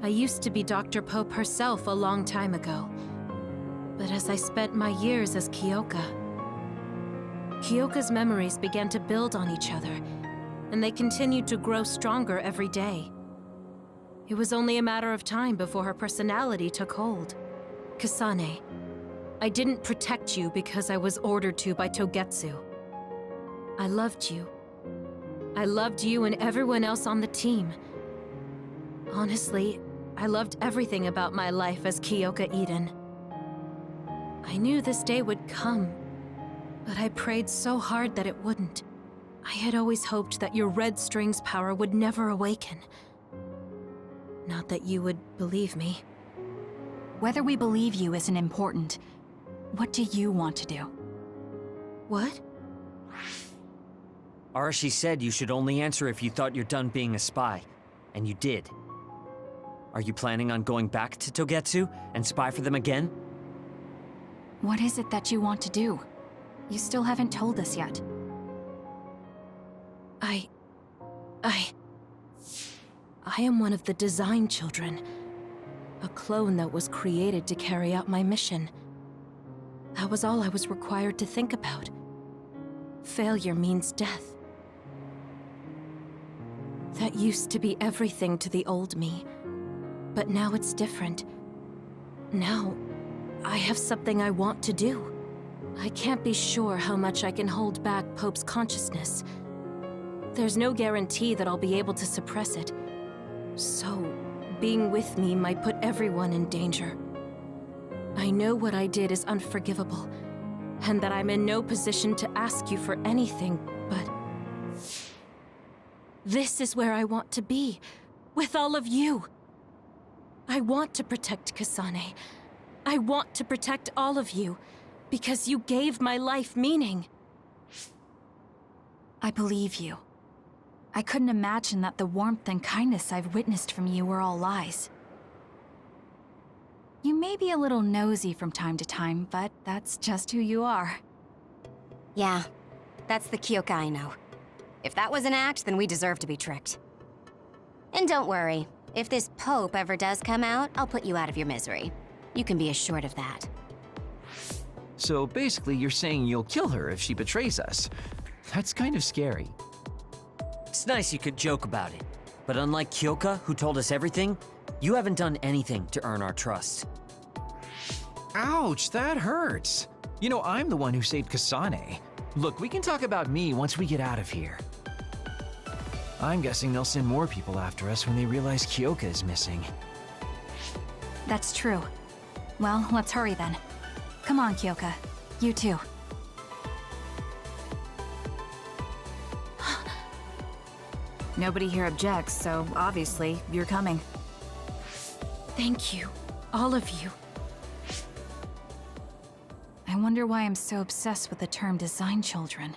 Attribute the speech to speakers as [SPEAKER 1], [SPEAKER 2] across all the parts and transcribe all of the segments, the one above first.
[SPEAKER 1] I used to be Dr. Pope herself a long time ago. But as I spent my years as Kyoka's memories began to build on each other, and they continued to grow stronger every day. It was only a matter of time before her personality took hold. Kasane, I didn't protect you because I was ordered to by Togetsu. I loved you. I loved you and everyone else on the team. Honestly, I loved everything about my life as Kyoka Eden. I knew this day would come, but I prayed so hard that it wouldn't. I had always hoped that your red string's power would never awaken. Not that you would believe me.
[SPEAKER 2] Whether we believe you isn't important. What do you want to do?
[SPEAKER 1] What?
[SPEAKER 3] Arashi said you should only answer if you thought you're done being a spy, and you did. Are you planning on going back to Togetsu and spy for them again?
[SPEAKER 2] What is it that you want to do? You still haven't told us yet.
[SPEAKER 1] I am one of the design children. A clone that was created to carry out my mission. That was all I was required to think about. Failure means death. That used to be everything to the old me. But now it's different. Now, I have something I want to do. I can't be sure how much I can hold back Pope's consciousness. There's no guarantee that I'll be able to suppress it. So, being with me might put everyone in danger. I know what I did is unforgivable, and that I'm in no position to ask you for anything, but... this is where I want to be, with all of you. I want to protect Kasane. I want to protect all of you, because you gave my life meaning.
[SPEAKER 2] I believe you. I couldn't imagine that the warmth and kindness I've witnessed from you were all lies. You may be a little nosy from time to time, but that's just who you are.
[SPEAKER 4] Yeah, that's the Kyoka I know. If that was an act, then we deserve to be tricked. And don't worry, if this Pope ever does come out, I'll put you out of your misery. You can be assured of that.
[SPEAKER 5] So basically, you're saying you'll kill her if she betrays us. That's kind of scary.
[SPEAKER 3] It's nice you could joke about it, but unlike Kyoka, who told us everything, you haven't done anything to earn our trust.
[SPEAKER 5] Ouch, that hurts. You know, I'm the one who saved Kasane. Look, we can talk about me once we get out of here. I'm guessing they'll send more people after us when they realize Kyoka is missing.
[SPEAKER 2] That's true. Well, let's hurry then. Come on, Kyoka. You too. Nobody here objects, so obviously, you're coming.
[SPEAKER 1] Thank you, all of you.
[SPEAKER 2] I wonder why I'm so obsessed with the term design children.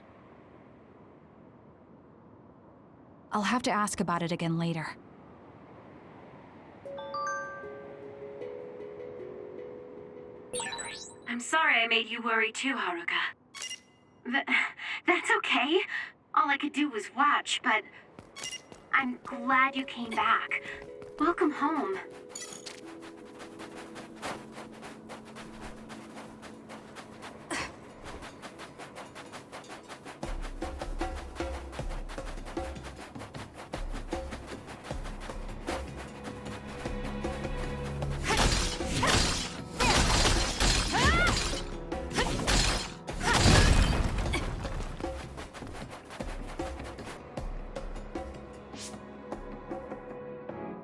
[SPEAKER 2] I'll have to ask about it again later.
[SPEAKER 6] I'm sorry I made you worry too, Haruka. That's okay. All I could do was watch, but I'm glad you came back. Welcome home.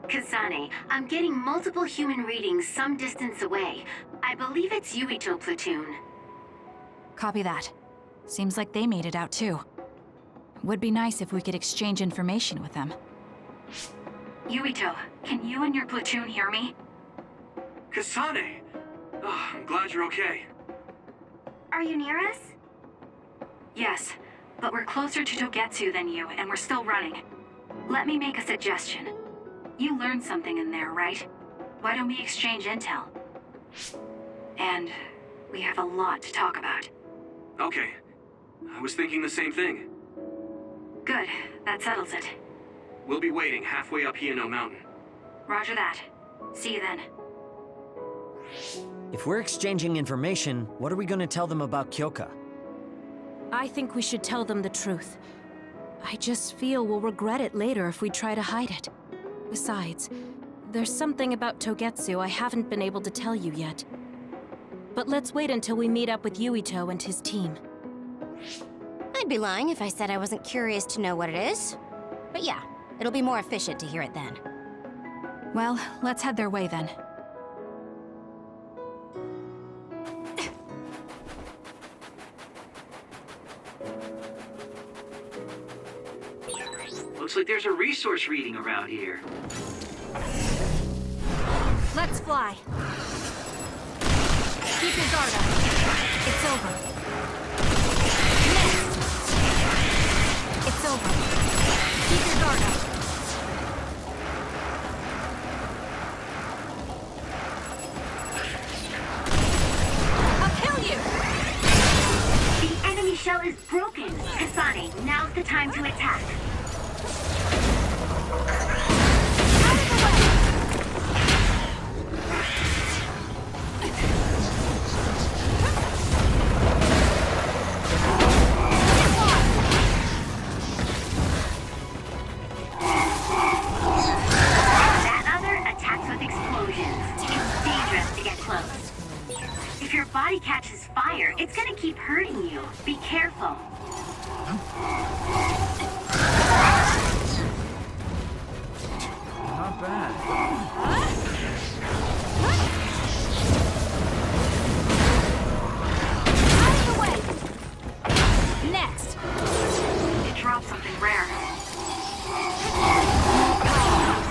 [SPEAKER 6] Kasane, I'm getting multiple human readings some distance away. I believe it's Yuito platoon.
[SPEAKER 2] Copy that. Seems like they made it out too. Would be nice if we could exchange information with them.
[SPEAKER 6] Yuito, can you and your platoon hear me?
[SPEAKER 7] Kasane! Oh, I'm glad you're okay.
[SPEAKER 6] Are you near us? Yes, but we're closer to Togetsu than you, and we're still running. Let me make a suggestion. You learned something in there, right? Why don't we exchange intel? And we have a lot to talk about.
[SPEAKER 7] Okay. I was thinking the same thing.
[SPEAKER 6] Good, that settles it.
[SPEAKER 7] We'll be waiting halfway up Hino Mountain.
[SPEAKER 6] Roger that. See you then.
[SPEAKER 3] If we're exchanging information, what are we gonna tell them about Kyoka?
[SPEAKER 1] I think we should tell them the truth. I just feel we'll regret it later if we try to hide it. Besides, there's something about Togetsu I haven't been able to tell you yet. But let's wait until we meet up with Yuito and his team.
[SPEAKER 4] I'd be lying if I said I wasn't curious to know what it is. But yeah, it'll be more efficient to hear it then.
[SPEAKER 2] Well, let's head their way then.
[SPEAKER 7] Looks like there's a resource reading around here.
[SPEAKER 2] Let's fly. Keep your guard up. It's over. Next. It's over. Keep your guard up. I'll kill you!
[SPEAKER 6] The enemy shell is broken! Kasane, now's the time to attack. That other attacks with explosions. It's dangerous to get close. If your body catches fire, it's gonna keep hurting you. Be careful.
[SPEAKER 5] Not bad.
[SPEAKER 2] Out of the way! Next!
[SPEAKER 6] It dropped something rare.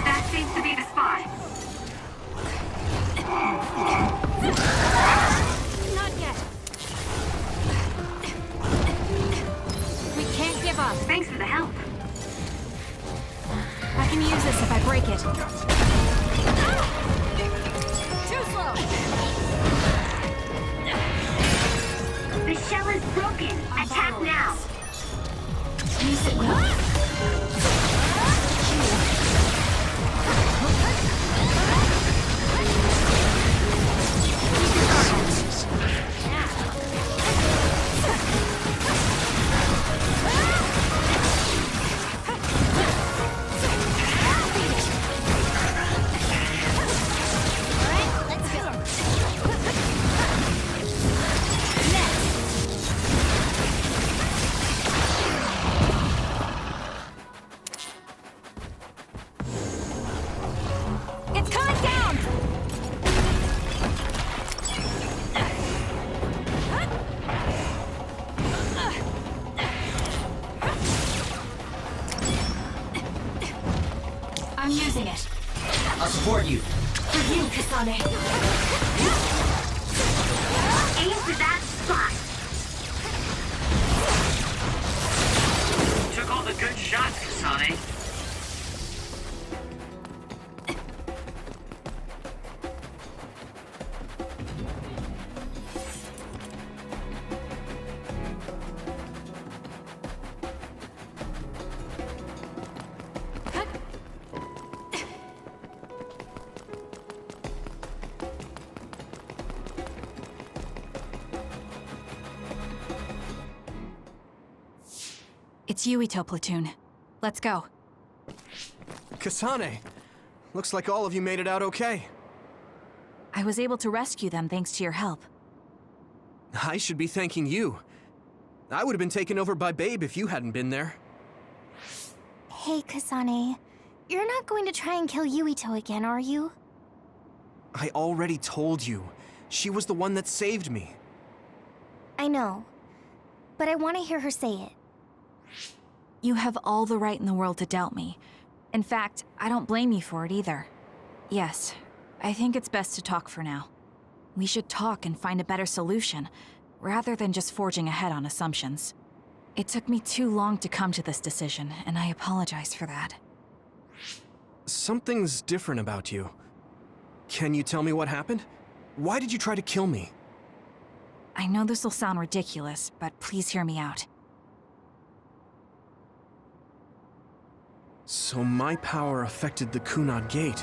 [SPEAKER 6] That seems to be the spot.
[SPEAKER 2] Not yet. We can't give up.
[SPEAKER 6] Thanks for the help.
[SPEAKER 2] I can use this if I break it. Too slow!
[SPEAKER 6] The shell is broken. Attack now.
[SPEAKER 2] Use it well. It's coming down! I'm using it.
[SPEAKER 3] I'll support you.
[SPEAKER 2] For you, Kasane.
[SPEAKER 6] Aim for that spot.
[SPEAKER 7] Took all the good shots, Kasane.
[SPEAKER 2] It's Yuito platoon. Let's go.
[SPEAKER 8] Kasane! Looks like all of you made it out okay.
[SPEAKER 2] I was able to rescue them thanks to your help.
[SPEAKER 8] I should be thanking you. I would have been taken over by Babe if you hadn't been there.
[SPEAKER 9] Hey, Kasane. You're not going to try and kill Yuito again, are you?
[SPEAKER 8] I already told you. She was the one that saved me.
[SPEAKER 9] I know. But I want to hear her say it.
[SPEAKER 2] You have all the right in the world to doubt me. In fact, I don't blame you for it either. Yes, I think it's best to talk for now. We should talk and find a better solution, rather than just forging ahead on assumptions. It took me too long to come to this decision, and I apologize for that.
[SPEAKER 8] Something's different about you. Can you tell me what happened? Why did you try to kill me?
[SPEAKER 2] I know this will sound ridiculous, but please hear me out.
[SPEAKER 8] So my power affected the Kunad Gate.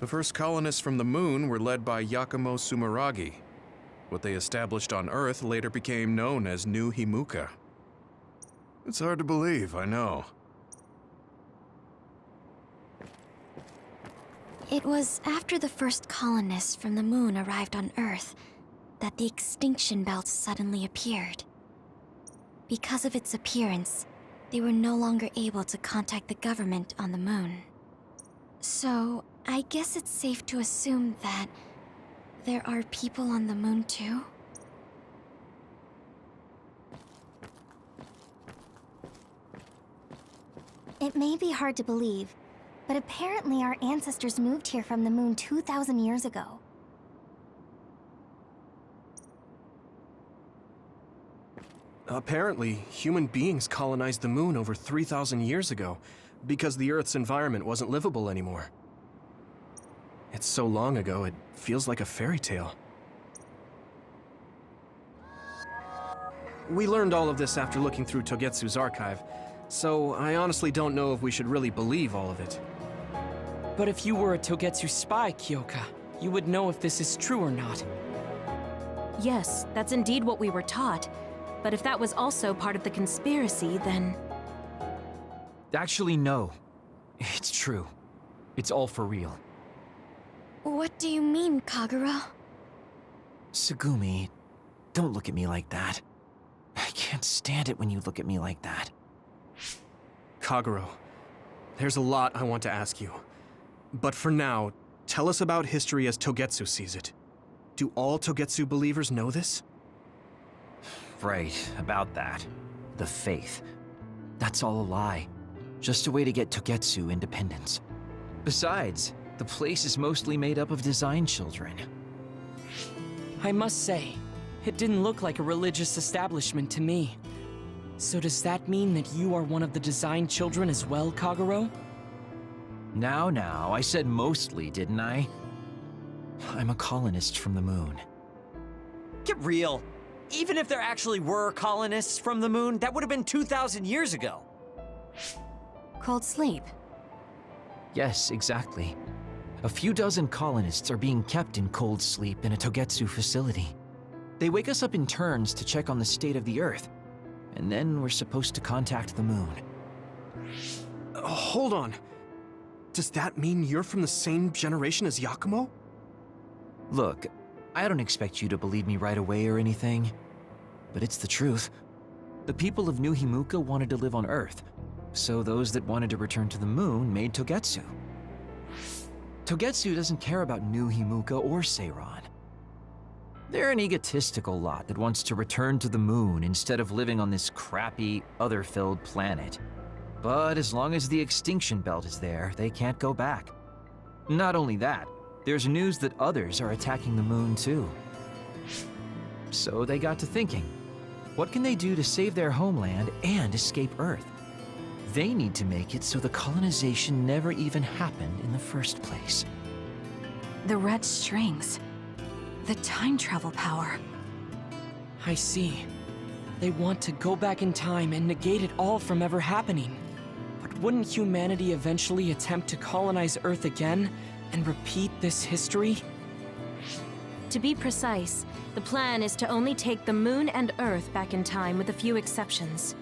[SPEAKER 10] The first colonists from the moon were led by Yakumo Sumeragi. What they established on Earth later became known as New Himuka. It's hard to believe, I know.
[SPEAKER 9] It was after the first colonists from the moon arrived on Earth that the extinction belt suddenly appeared. Because of its appearance, they were no longer able to contact the government on the moon. So, I guess it's safe to assume that there are people on the moon too? It may be hard to believe, but apparently our ancestors moved here from the moon 2,000 years ago.
[SPEAKER 8] Apparently, human beings colonized the moon over 3,000 years ago because the Earth's environment wasn't livable anymore. It's so long ago, it feels like a fairy tale. We learned all of this after looking through Togetsu's archive, so I honestly don't know if we should really believe all of it.
[SPEAKER 11] But if you were a Togetsu spy, Kyoka, you would know if this is true or not.
[SPEAKER 1] Yes, that's indeed what we were taught. But if that was also part of the conspiracy, then...
[SPEAKER 5] Actually, no. It's true. It's all for real.
[SPEAKER 9] What do you mean, Kagura?
[SPEAKER 5] Tsugumi, don't look at me like that. I can't stand it when you look at me like that.
[SPEAKER 8] Kaguro, there's a lot I want to ask you. But for now, tell us about history as Togetsu sees it. Do all Togetsu believers know this?
[SPEAKER 5] Right, about that. The faith. That's all a lie. Just a way to get Togetsu independence. Besides, the place is mostly made up of design children.
[SPEAKER 11] I must say, it didn't look like a religious establishment to me. So does that mean that you are one of the design children as well, Kaguro?
[SPEAKER 5] Now, I said mostly, didn't I? I'm a colonist from the moon.
[SPEAKER 3] Get real. Even if there actually were colonists from the moon, that would have been 2,000 years ago.
[SPEAKER 4] Cold sleep.
[SPEAKER 5] Yes, exactly. A few dozen colonists are being kept in cold sleep in a Togetsu facility. They wake us up in turns to check on the state of the Earth, and then we're supposed to contact the moon.
[SPEAKER 8] Hold on. Does that mean you're from the same generation as Yakumo?
[SPEAKER 5] Look, I don't expect you to believe me right away or anything, but it's the truth. The people of New Himuka wanted to live on Earth, so those that wanted to return to the moon made Togetsu. Togetsu doesn't care about New Himuka or Seiran. They're an egotistical lot that wants to return to the moon instead of living on this crappy, other-filled planet. But as long as the extinction belt is there, they can't go back. Not only that, there's news that others are attacking the moon too. So they got to thinking, what can they do to save their homeland and escape Earth? They need to make it so the colonization never even happened in the first place.
[SPEAKER 2] The red strings. The time travel power.
[SPEAKER 11] I see. They want to go back in time and negate it all from ever happening. But wouldn't humanity eventually attempt to colonize Earth again and repeat this history?
[SPEAKER 1] To be precise, the plan is to only take the moon and Earth back in time with a few exceptions.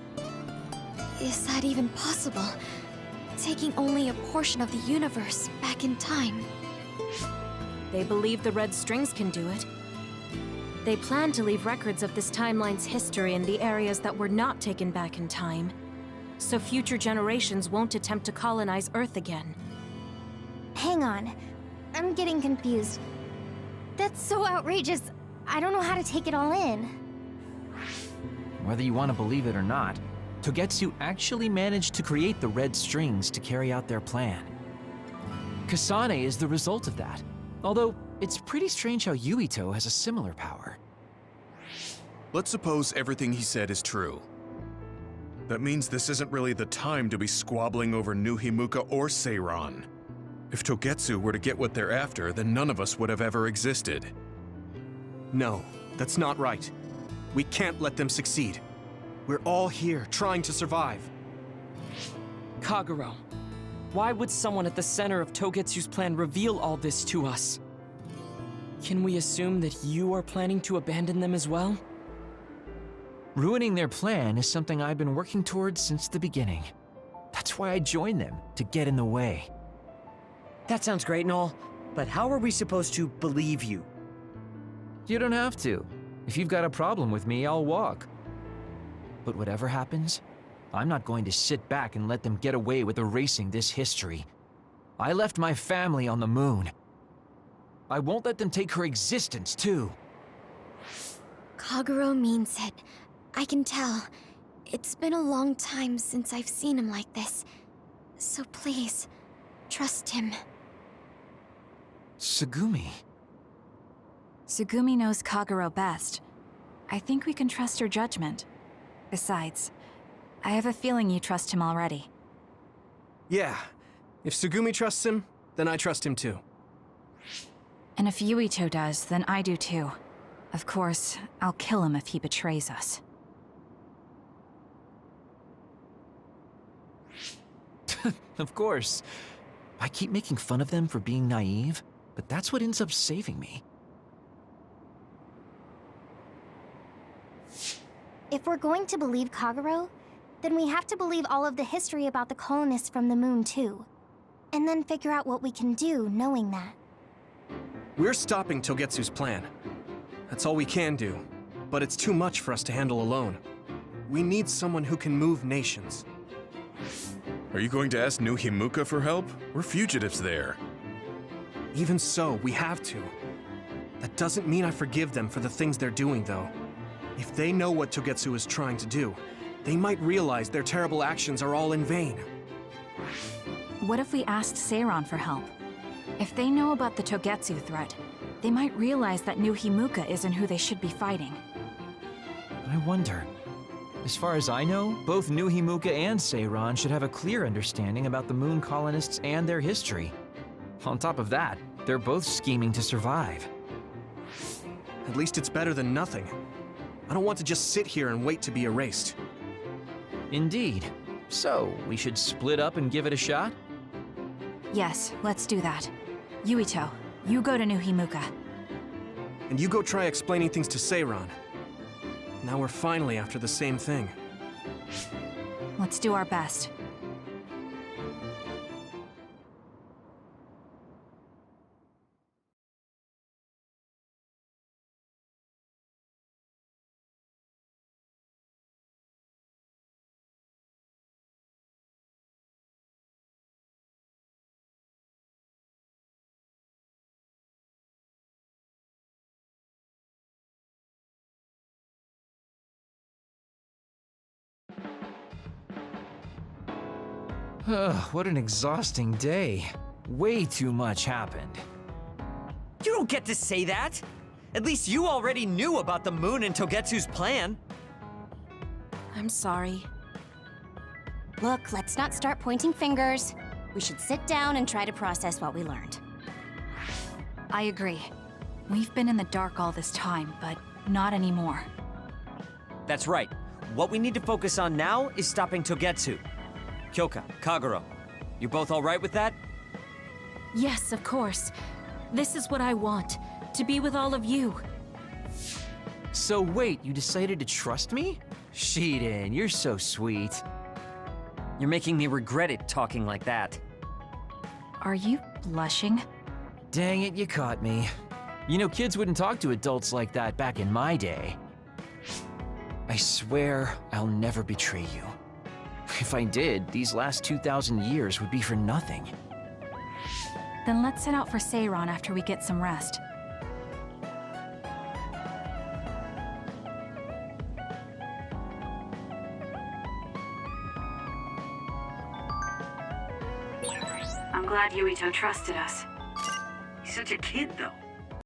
[SPEAKER 9] Is that even possible? Taking only a portion of the universe back in time.
[SPEAKER 1] They believe the red strings can do it. They plan to leave records of this timeline's history in the areas that were not taken back in time, so future generations won't attempt to colonize Earth again.
[SPEAKER 9] Hang on. I'm getting confused. That's so outrageous. I don't know how to take it all in.
[SPEAKER 5] Whether you want to believe it or not, Togetsu actually managed to create the red strings to carry out their plan. Kasane is the result of that, although it's pretty strange how Yuito has a similar power.
[SPEAKER 10] Let's suppose everything he said is true. That means this isn't really the time to be squabbling over New Himuka or Seiran. If Togetsu were to get what they're after, then none of us would have ever existed.
[SPEAKER 8] No, that's not right. We can't let them succeed. We're all here trying to survive.
[SPEAKER 11] Kaguro, Why would someone at the center of Togetsu's plan reveal all this to us? Can we assume that you are planning to abandon them as well?
[SPEAKER 5] Ruining their plan is something I've been working towards since the beginning. That's why I joined them, to get in the way.
[SPEAKER 3] That sounds great and all, but how are we supposed to believe you?
[SPEAKER 5] You don't have to. If you've got a problem with me, I'll walk. But whatever happens, I'm not going to sit back and let them get away with erasing this history. I left my family on the moon. I won't let them take her existence, too.
[SPEAKER 9] Kagero means it. I can tell. It's been a long time since I've seen him like this. So please, trust him.
[SPEAKER 5] Tsugumi.
[SPEAKER 2] Tsugumi knows Kagero best. I think we can trust her judgment. Besides, I have a feeling you trust him already.
[SPEAKER 8] Yeah. If Tsugumi trusts him, then I trust him too.
[SPEAKER 2] And if Yuito does, then I do too. Of course, I'll kill him if he betrays us.
[SPEAKER 5] Of course. I keep making fun of them for being naive, but that's what ends up saving me.
[SPEAKER 9] If we're going to believe Kagero, then we have to believe all of the history about the colonists from the moon too. And then figure out what we can do knowing that.
[SPEAKER 8] We're stopping Togetsu's plan. That's all we can do. But it's too much for us to handle alone. We need someone who can move nations.
[SPEAKER 10] Are you going to ask New Himuka for help? We're fugitives there.
[SPEAKER 8] Even so, we have to. That doesn't mean I forgive them for the things they're doing, though. If they know what Togetsu is trying to do, they might realize their terrible actions are all in vain.
[SPEAKER 2] What if we asked Seiron for help? If they know about the Togetsu threat, they might realize that New Himuka isn't who they should be fighting.
[SPEAKER 5] I wonder. As far as I know, both New Himuka and Seiron should have a clear understanding about the moon colonists and their history. On top of that, they're both scheming to survive.
[SPEAKER 8] At least it's better than nothing. I don't want to just sit here and wait to be erased.
[SPEAKER 5] Indeed. So, we should split up and give it a shot?
[SPEAKER 2] Yes, let's do that. Yuito, you go to New Himuka.
[SPEAKER 8] And you go try explaining things to Seiron. Now we're finally after the same thing.
[SPEAKER 2] Let's do our best.
[SPEAKER 5] What an exhausting day. Way too much happened.
[SPEAKER 3] You don't get to say that! At least you already knew about the moon and Togetsu's plan.
[SPEAKER 1] I'm sorry.
[SPEAKER 4] Look, let's not start pointing fingers. We should sit down and try to process what we learned.
[SPEAKER 2] I agree. We've been in the dark all this time, but not anymore.
[SPEAKER 3] That's right. What we need to focus on now is stopping Togetsu. Kyoka, Kagero, you both all right with that?
[SPEAKER 1] Yes, of course. This is what I want, to be with all of you.
[SPEAKER 5] So wait, you decided to trust me? Shiden, you're so sweet.
[SPEAKER 3] You're making me regret it talking like that.
[SPEAKER 2] Are you blushing?
[SPEAKER 5] Dang it, you caught me. You know, kids wouldn't talk to adults like that back in my day. I swear I'll never betray you. If I did, these last 2,000 years would be for nothing.
[SPEAKER 2] Then let's set out for Seiron after we get some rest.
[SPEAKER 6] I'm glad Yuito trusted us. He's such a kid, though.